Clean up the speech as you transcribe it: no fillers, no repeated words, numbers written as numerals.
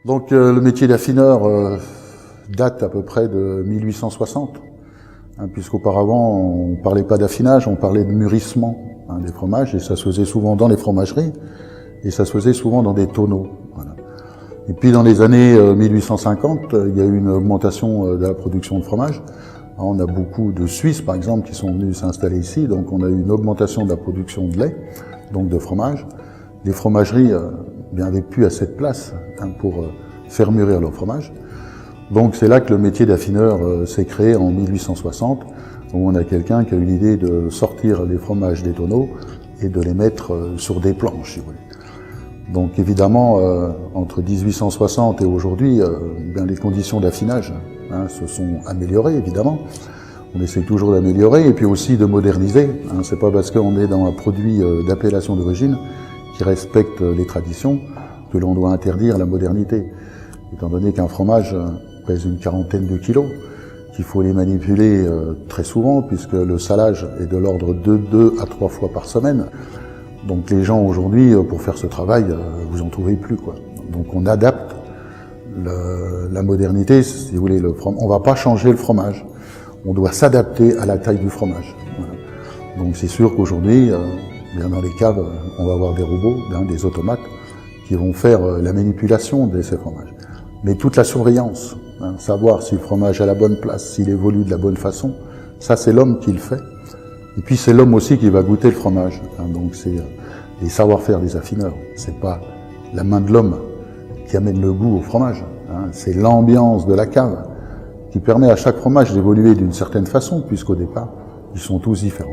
Donc le métier d'affineur date à peu près de 1860, puisqu'auparavant on parlait pas d'affinage, on parlait de mûrissement des fromages, et ça se faisait souvent dans les fromageries, et ça se faisait souvent dans des tonneaux. Voilà. Et puis dans les années 1850, il y a eu une augmentation de la production de fromage. On a beaucoup de Suisses, par exemple, qui sont venus s'installer ici, donc on a eu une augmentation de la production de lait, donc de fromage. Les fromageries n'avaient plus assez de place pour faire mûrir leur fromage. Donc c'est là que le métier d'affineur s'est créé en 1860, où on a quelqu'un qui a eu l'idée de sortir les fromages des tonneaux et de les mettre sur des planches, si vous voulez. Donc évidemment, entre 1860 et aujourd'hui, les conditions d'affinage se sont améliorées, évidemment. On essaie toujours d'améliorer et puis aussi de moderniser. C'est pas parce qu'on est dans un produit d'appellation d'origine qui respecte les traditions que l'on doit interdire la modernité. Étant donné qu'un fromage pèse une quarantaine de kilos, qu'il faut les manipuler très souvent, puisque le salage est de l'ordre de 2 à 3 fois par semaine. Donc les gens aujourd'hui, pour faire ce travail, vous en trouvez plus, quoi. Donc on adapte la modernité, si vous voulez. On va pas changer le fromage, on doit s'adapter à la taille du fromage. Voilà. Donc c'est sûr qu'aujourd'hui, dans les caves, on va avoir des robots, des automates, qui vont faire la manipulation de ces fromages. Mais toute la surveillance, savoir si le fromage a la bonne place, s'il évolue de la bonne façon, ça c'est l'homme qui le fait. Et puis c'est l'homme aussi qui va goûter le fromage. Donc c'est les savoir-faire des affineurs. C'est pas la main de l'homme qui amène le goût au fromage. C'est l'ambiance de la cave qui permet à chaque fromage d'évoluer d'une certaine façon, puisqu'au départ, ils sont tous différents.